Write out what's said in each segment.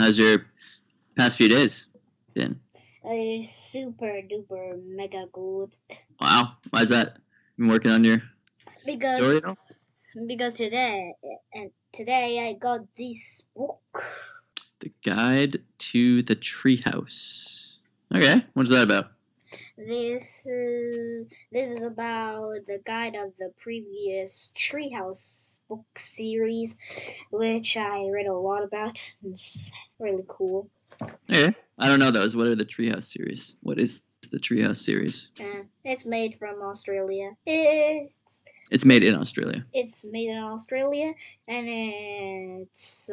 How's your past few days been? Super duper mega good. Wow. Why is that? Been working on your Because story now? because today I got this book. The Guide to the Treehouse. Okay. What's that about? This is about the guide of the previous Treehouse book series, which I read a lot about. It's really cool. Okay. I don't know those. What are the Treehouse series? What is the Treehouse series? It's made from Australia. It's made in Australia. It's made in Australia, and it's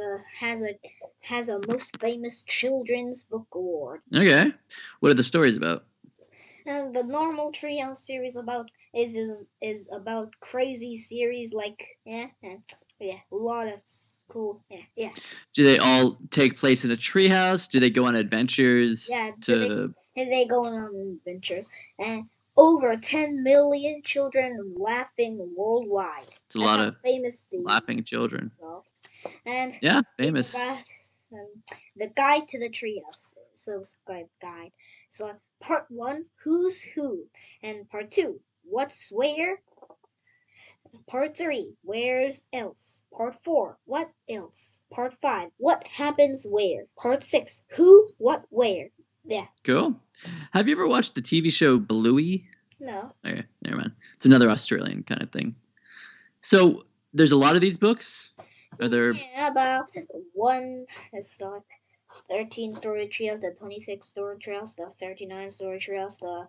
has a most famous children's book award. Okay. What are the stories about? And the normal Treehouse series is about crazy series like a lot of cool yeah. Do they all take place in a treehouse? Do they go on adventures? Yeah, they go on adventures and over 10 million children laughing worldwide. It's a lot of famous thing. laughing children. So, and yeah, famous. It's about the guide to the treehouse. Subscribe guide. So part 1, who's who, and part 2, what's where. Part 3, where's else. Part 4, what else. Part 5, what happens where. Part 6, who, what, where. Yeah. Cool. Have you ever watched the TV show Bluey? No. Okay, never mind. It's another Australian kind of thing. So there's a lot of these books. Are there? Yeah, about one. It's like 13 story trios, the 26 story trios, the 39 story trios, the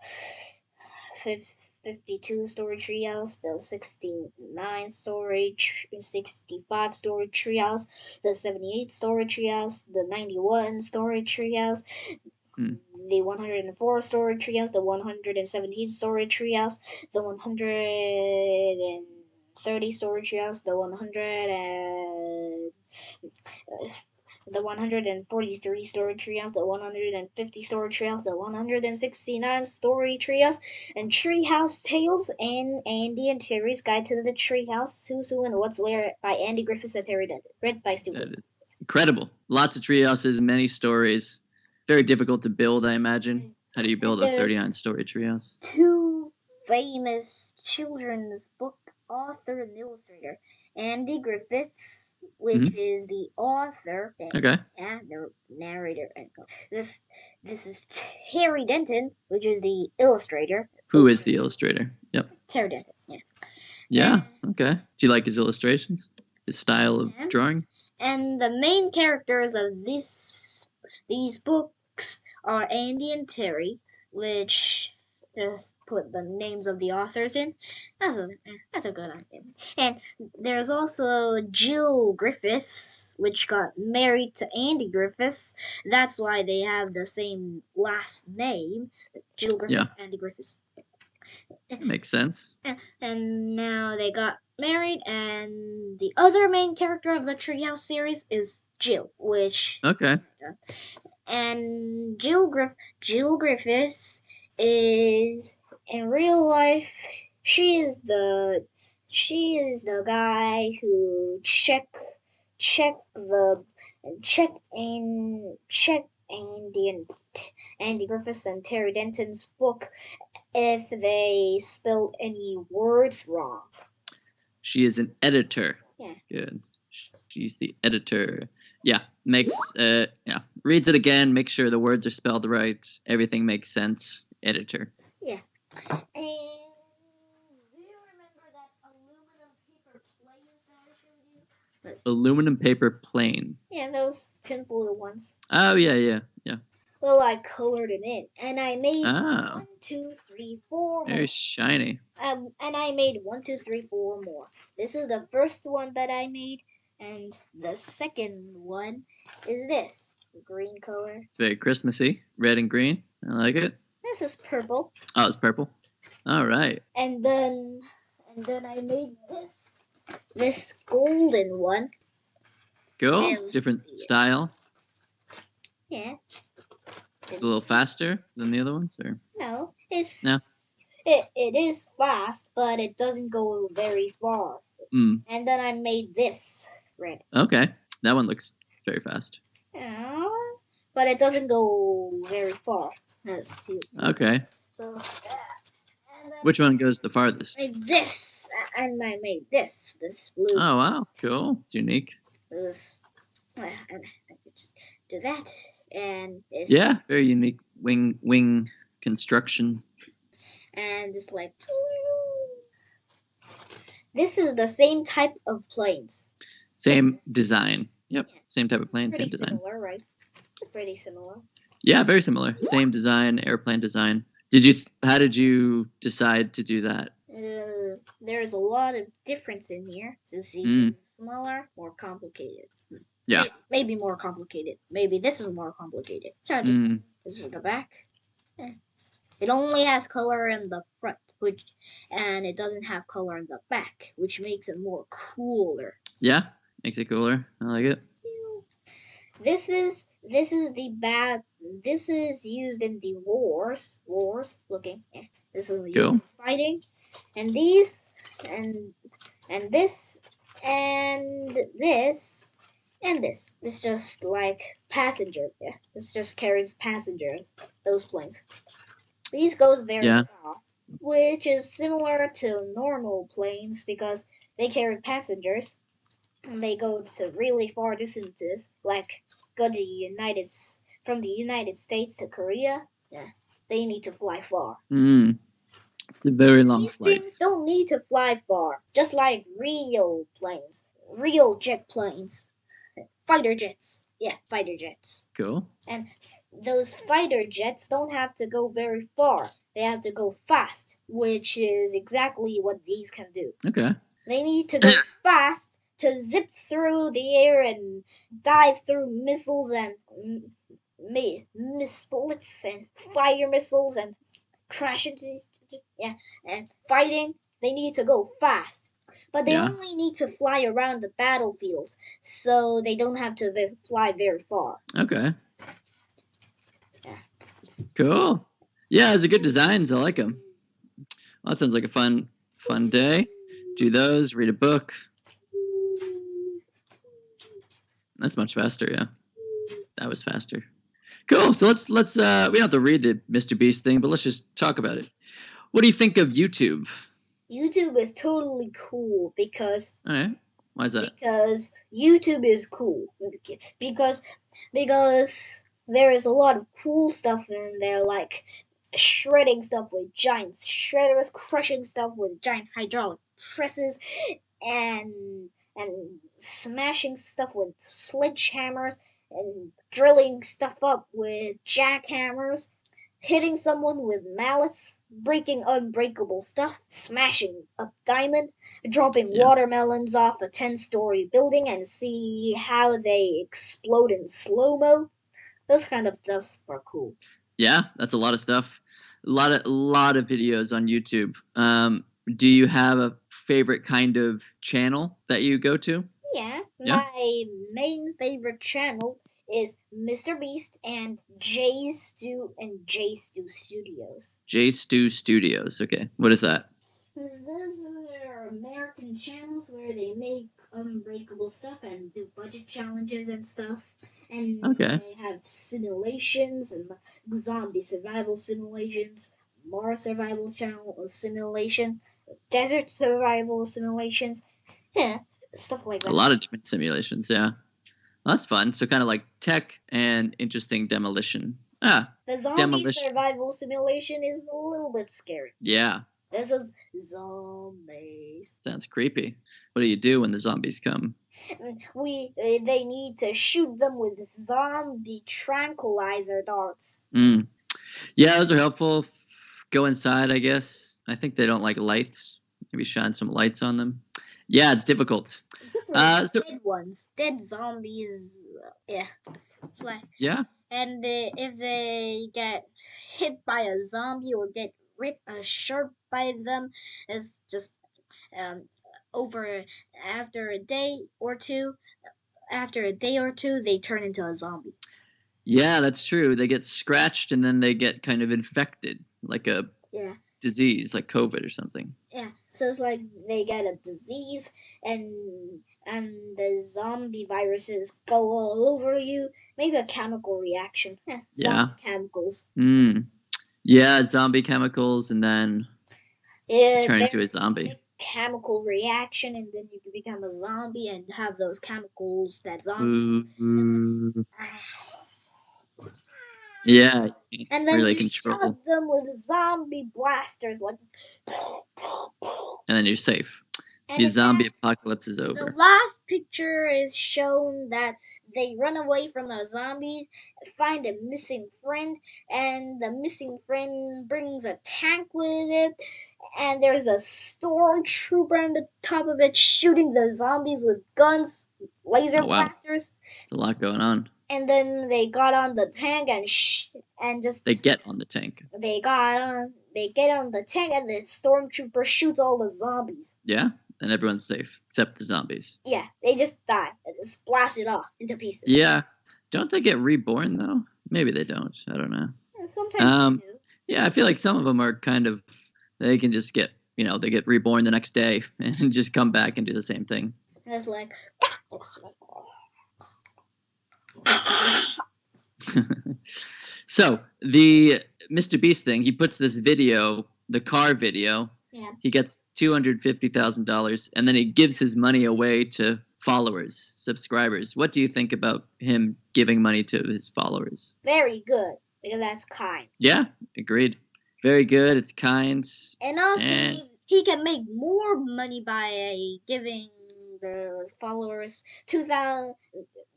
52 story trios, the 69 story, 65 story trios, the 78 story trios, the 91 story trios, the 104 story trios, the 117 story trios, the 130 story trios, the 143 story trios, the 150 story trios, the 169 story trios, and Treehouse Tales, and Andy and Terry's Guide to the Treehouse, Who's Who and What's Where by Andy Griffiths and Terry Denton. Read by Stupid. Incredible. Lots of treehouses, many stories. Very difficult to build, I imagine. How do you build a 39-story treehouse? 2 famous children's book author and illustrator. Andy Griffiths, which is the author, and the narrator. This is Terry Denton, which is the illustrator. Who is the illustrator? Yep. Terry Denton. Yeah. Yeah. Okay. Do you like his illustrations? His style of drawing? And the main characters of these books are Andy and Terry, which just put the names of the authors in. That's a good idea. And there's also Jill Griffiths, which got married to Andy Griffiths. That's why they have the same last name, Jill Griffiths, Andy Griffiths. Makes sense. And now they got married, and the other main character of the Treehouse series is Jill, which and Jill Griffiths is in real life. She is the guy who check Andy Griffiths and Terry Denton's book if they spelled any words wrong. She is an editor. Yeah. Good. She's the editor. Yeah. Makes reads it again, makes sure the words are spelled right, everything makes sense. Editor. Yeah. And do you remember that aluminum paper planes that I showed you? Aluminum paper plane. Yeah, those tinfoil ones. Oh yeah. Well, I colored it in, and I made 1, 2, 3, 4 more. Very shiny. And I made 1, 2, 3, 4 more. This is the first one that I made, and the second one is this green color. It's very Christmassy, red and green. I like it. This is purple. Oh, it's purple. All right. And then I made this golden one. Cool. Different style. Yeah. A little faster than the other ones, or no? It is fast, but it doesn't go very far. And then I made this red. Okay, that one looks very fast. Oh, but it doesn't go very far. Okay. So, and then Which one goes the farthest? made this, and I made this blue. Oh wow, cool. It's unique. This, and I just do that, and this. Yeah, very unique wing construction. And it's like this is the same type of planes. Same design. Yep. Yeah. Same type of plane, Pretty same design. similar, right? It's pretty similar. Yeah, very similar. Same design, airplane design. How did you decide to do that? There's a lot of difference in here. So see, this is smaller, more complicated. Yeah. Maybe more complicated. Maybe this is more complicated. Try this. This is the back. It only has color in the front, and it doesn't have color in the back, which makes it more cooler. Yeah, makes it cooler. I like it. This is the bad. This is used in the wars. Looking. Yeah, this is used in fighting, and these and this and this and this. This just like passenger. Yeah, this just carries passengers. Those planes. These goes very far, which is similar to normal planes because they carry passengers and they go to really far distances, like go to from the United States to Korea. Yeah, they need to fly far. It's a very long flight. These things don't need to fly far, just like real planes, real jet planes, fighter jets. Yeah, fighter jets. Cool. And those fighter jets don't have to go very far. They have to go fast, which is exactly what these can do. Okay. They need to go fast to zip through the air and dive through missiles and miss bullets and fire missiles and crash into these. Yeah, and fighting, they need to go fast. But they only need to fly around the battlefields, so they don't have to fly very far. Okay. Yeah. Cool. Yeah, those are good designs. I like them. Well, that sounds like a fun day. Do those. Read a book. That's much faster. Yeah, that was faster. Cool. So let's we don't have to read the Mr. Beast thing, but let's just talk about it. What do you think of YouTube? YouTube is totally cool because. All right. Why is that? Because YouTube is cool. Because there is a lot of cool stuff in there, like shredding stuff with giant shredders, crushing stuff with giant hydraulic presses, and smashing stuff with sledgehammers, and drilling stuff up with jackhammers, hitting someone with mallets, breaking unbreakable stuff, smashing up diamond, dropping watermelons off a 10-story building and see how they explode in slow-mo. Those kind of stuff are cool. Yeah, that's a lot of stuff. A lot of videos on YouTube. Do you have a favorite kind of channel that you go to? Yeah. My main favorite channel is Mr. Beast and J Stu Studios. J Stu Studios. Okay. What is that? Those are American channels where they make unbreakable stuff and do budget challenges and stuff. And they have simulations and zombie survival simulations, Mars survival simulation, desert survival simulations. Yeah, stuff like that. A lot of different simulations, yeah. Well, that's fun. So kind of like tech and interesting demolition. The zombie survival simulation is a little bit scary. Yeah. This is zombies. Sounds creepy. What do you do when the zombies come? They need to shoot them with zombie tranquilizer darts. Yeah, those are helpful. Go inside, I guess. I think they don't like lights. Maybe shine some lights on them. Yeah, it's difficult. Dead zombies. Yeah, it's like And if they get hit by a zombie or get ripped a shirt by them, it's just after a day or two. After a day or two, they turn into a zombie. Yeah, that's true. They get scratched and then they get kind of infected, like a disease, like COVID or something. Yeah, So it's like they get a disease, and the zombie viruses go all over you. Maybe a chemical reaction. Yeah. Zombie chemicals. Yeah, zombie chemicals, and then turn into a There's zombie. a chemical reaction, and then you can become a zombie and have those chemicals that zombies. Yeah, you can't And then really you control, shot them with zombie blasters, like. and then you're safe. And The in zombie that, apocalypse is the over. last picture is shown that they run away from the zombies, find a missing friend, and the missing friend brings a tank with it, and there's a stormtrooper on the top of it shooting the zombies with guns, laser Oh wow, blasters. there's a lot going on. And then they got on the tank and just They get on the tank. they get on the tank, and the stormtrooper shoots all the zombies. Yeah, and everyone's safe except the zombies. Yeah, they just die and just blast it off into pieces. Yeah, don't they get reborn though? Maybe they don't. I don't know. Sometimes they do. Yeah, I feel like some of them are kind of, they can just get, they get reborn the next day and just come back and do the same thing. And it's like. So the Mr. Beast thing, he puts this video, the car video. Yeah. He gets $250,000, and then he gives his money away to followers, subscribers. What do you think about him giving money to his followers? Very good, because that's kind. Yeah, agreed. Very good. It's kind. And also, he can make more money by giving those followers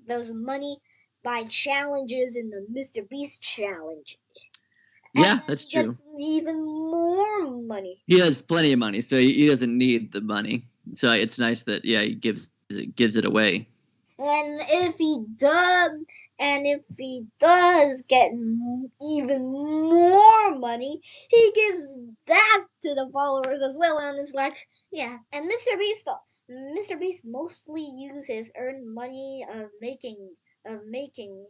those money by challenges in the Mr. Beast challenge. Yeah, and that's he gets true. Even more money. He has plenty of money, so he doesn't need the money. So it's nice that he gives it away. And if he does get even more money, he gives that to the followers as well. And it's like, yeah. And Mr. Beast mostly uses his earned money of making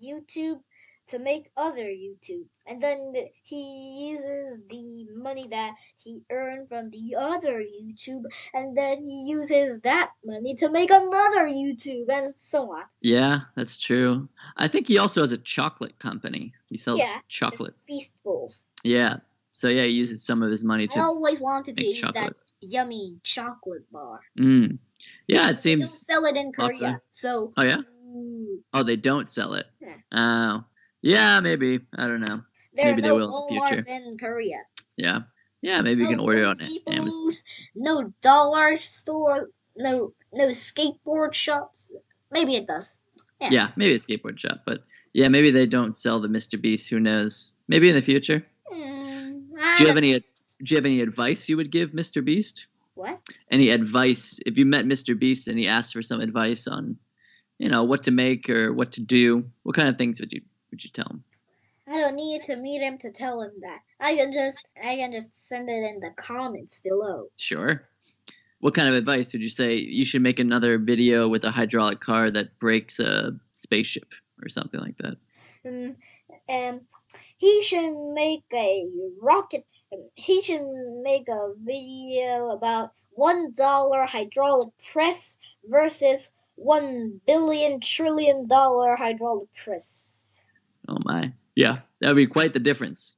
YouTube to make other YouTube, and then he uses the money that he earned from the other YouTube, and then he uses that money to make another YouTube, and so on. Yeah, that's true. I think he also has a chocolate company. He sells chocolate. Feastables. Yeah. So he uses some of his money to. I always wanted to eat chocolate. That yummy chocolate bar. Yeah, it seems. They don't sell it in Korea, so. Oh yeah. Oh, they don't sell it. Yeah. Yeah, maybe. I don't know. Maybe they will in the future. In Korea. Yeah. Yeah, maybe you can order it on Amazon. No dollar store, no skateboard shops. Maybe it does. Yeah, maybe a skateboard shop, but yeah, maybe they don't sell the Mr. Beast. Who knows? Maybe in the future. Do you have any advice you would give Mr. Beast? What? Any advice if you met Mr. Beast and he asked for some advice on, what to make or what to do? What kind of things would you tell him? I don't need to meet him to tell him that. I can just send it in the comments below. Sure. What kind of advice would you say? You should make another video with a hydraulic car that breaks a spaceship or something like that. He should make a rocket. He should make a video about $1 hydraulic press versus $1 billion trillion hydraulic press. Oh my! Yeah, that would be quite the difference.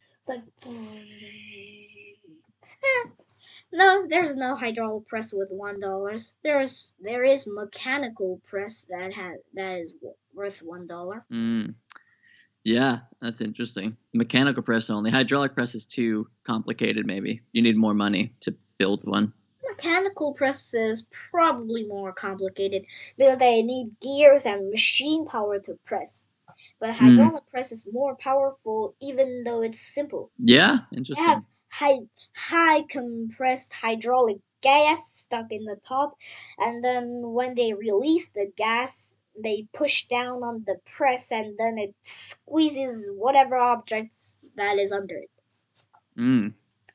No, there's no hydraulic press with $1. There is mechanical press that is worth $1. Yeah, that's interesting. Mechanical press only. Hydraulic press is too complicated. Maybe you need more money to build one. Mechanical press is probably more complicated because they need gears and machine power to press. But hydraulic press is more powerful, even though it's simple. Yeah, interesting. They have high compressed hydraulic gas stuck in the top, and then when they release the gas, they push down on the press, and then it squeezes whatever objects that is under it.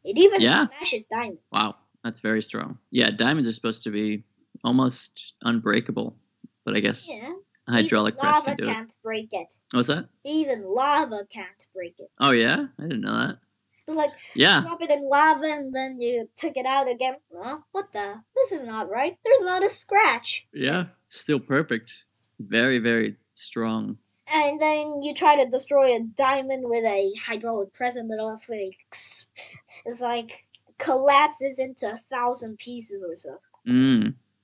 It even smashes diamonds. Wow, that's very strong. Yeah, diamonds are supposed to be almost unbreakable, but I guess hydraulic press can do it. Lava can't break it. What's that? Even lava can't break it. Oh yeah, I didn't know that. It's like Yeah. drop it in lava and then you took it out again. Huh? What the? This is not right. There's not a scratch. Yeah. Still perfect. Very, very strong. And then you try to destroy a diamond with a hydraulic press, and it also it's like collapses into 1,000 pieces or so.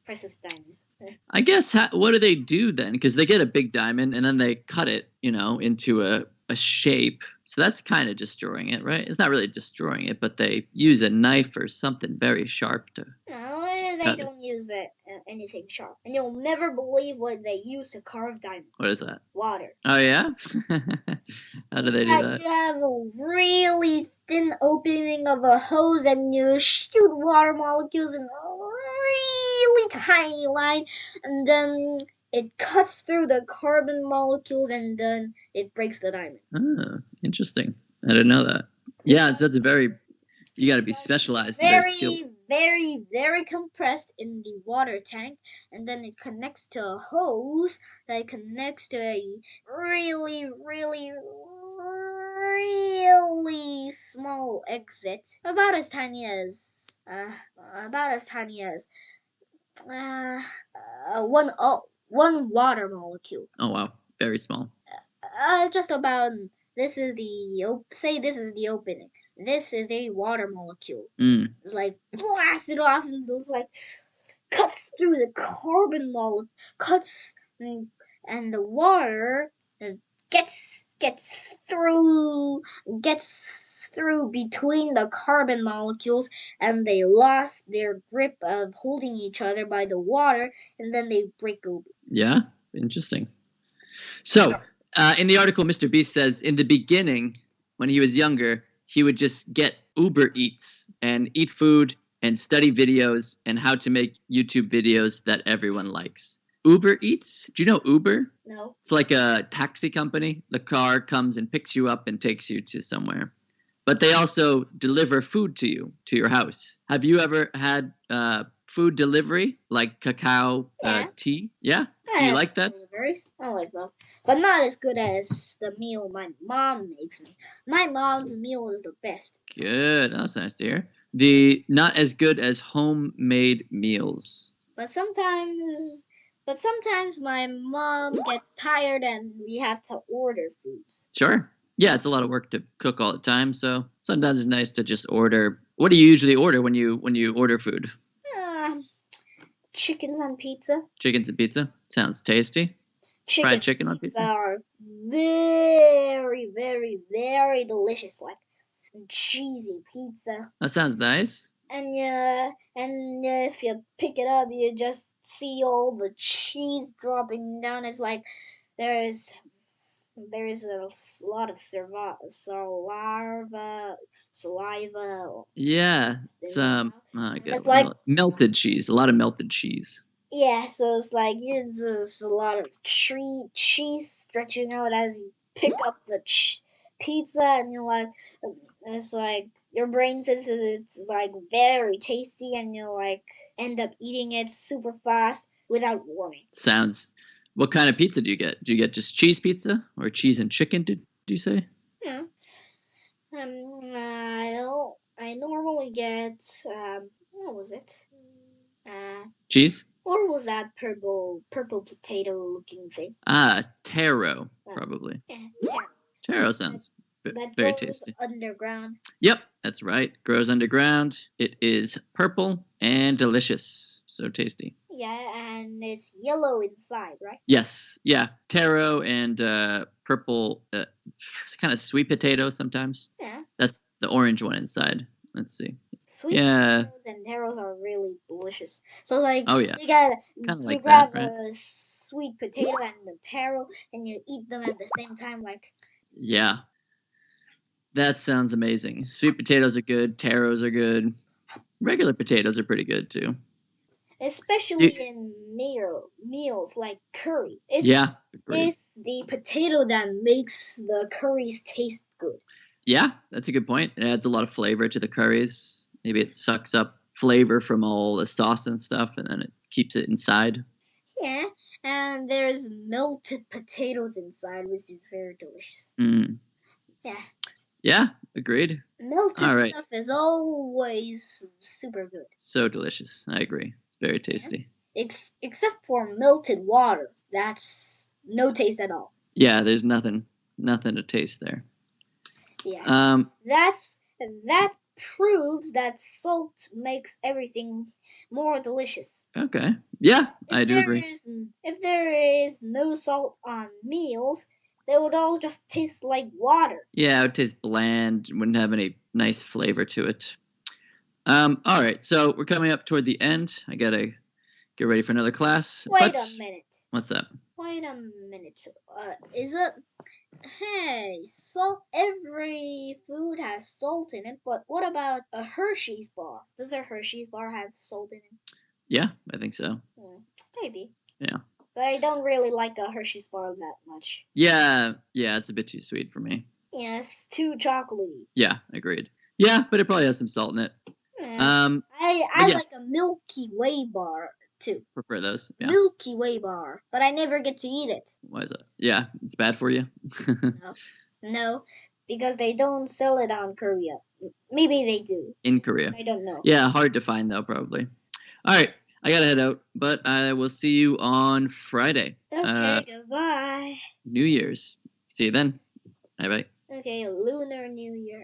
Precious diamonds. I guess what do they do then? Because they get a big diamond and then they cut it, into a shape. So that's kind of destroying it, right? It's not really destroying it, but they use a knife or something very sharp to. No, they don't use anything sharp, and you'll never believe what they use to carve diamonds. What is that? Water. Oh yeah. How do they do that? You have a really thin opening of a hose, and you shoot water molecules in a really tiny line, and then it cuts through the carbon molecules, and then it breaks the diamond. Oh, interesting. I didn't know that. Yeah, so that's you got to be specialized in their skill. Very, very compressed in the water tank, and then it connects to a hose that connects to a really, really, really small exit, about as tiny as one water molecule. Oh wow, very small. Just about. This is the opening. This is a water molecule. It's like blasted off, and it's like cuts through the carbon molecule, and the water gets through between the carbon molecules, and they lost their grip of holding each other by the water, and then they break open. Yeah, interesting. So, in the article, Mr. Beast says in the beginning, when he was younger, he would just get Uber Eats and eat food and study videos and how to make YouTube videos that everyone likes. Uber Eats? Do you know Uber? No. It's like a taxi company. The car comes and picks you up and takes you to somewhere. But they also deliver food to you, to your house. Have you ever had food delivery, like cacao tea? Yeah? Do you like that? I like that. But not as good as the meal my mom makes me. My mom's meal is the best. Good. That's nice to hear. Not as good as homemade meals. But sometimes my mom gets tired and we have to order foods. Sure. Yeah, it's a lot of work to cook all the time, so sometimes it's nice to just order. What do you usually order when you order food? Chickens on pizza. Chickens and pizza? Sounds tasty. Fried chicken on pizza are very, very, very delicious, like cheesy pizza. That sounds nice. And if you pick it up, you just see all the cheese dropping down. It's like there is a lot of saliva. Yeah, it's like melted cheese. A lot of melted cheese. Yeah, so it's like there's a lot of cheese stretching out as you pick up the pizza, and you're like, it's like your brain says it's like very tasty, and you like end up eating it super fast without warming. What kind of pizza do you get? Do you get just cheese pizza or cheese and chicken? Did you say? Yeah. I normally get what was it? Cheese. Or was that purple potato looking thing? Taro, probably. Yeah, taro sounds very tasty. Underground. Yep, that's right. Grows underground. It is purple and delicious. So tasty. Yeah, and it's yellow inside, right? Yes. Yeah. Taro and purple, kind of sweet potato sometimes. Yeah. That's the orange one inside. Let's see. Sweet potatoes and taros are really delicious. So like, you gotta grab a sweet potato and the taro, and you eat them at the same time. Like, yeah, that sounds amazing. Sweet potatoes are good. Taros are good. Regular potatoes are pretty good too. Especially in meals like curry. It's the potato that makes the curries taste good. Yeah, that's a good point. It adds a lot of flavor to the curries. Maybe it sucks up flavor from all the sauce and stuff, and then it keeps it inside. Yeah, and there's melted potatoes inside, which is very delicious. Mm. Yeah. Yeah, agreed. Melted All right. stuff is always super good. So delicious. I agree. It's very tasty. Except for melted water. That's no taste at all. Yeah, there's nothing to taste there. Yeah. That proves that salt makes everything more delicious. Okay. Yeah, I do agree. If there is no salt on meals, they would all just taste like water. Yeah, it would taste bland. Wouldn't have any nice flavor to it. All right, so we're coming up toward the end. I gotta get ready for another class. Wait a minute. What's that? Wait a minute. Is it? Hey, salt. Every food has salt in it, but what about a Hershey's bar? Does a Hershey's bar have salt in it? Yeah, I think so. Maybe. Yeah. But I don't really like a Hershey's bar that much. Yeah, it's a bit too sweet for me. Yes, too chocolatey. Yeah, agreed. Yeah, but it probably has some salt in it. I like a Milky Way bar too. Prefer those. Yeah. Milky Way bar, but I never get to eat it. Why is that? Yeah, it's bad for you. No, because they don't sell it on Korea. Maybe they do. In Korea. I don't know. Yeah, hard to find though, probably. All right, I gotta head out, but I will see you on Friday. Okay, goodbye. New Year's. See you then. Bye bye. Okay, Lunar New Year.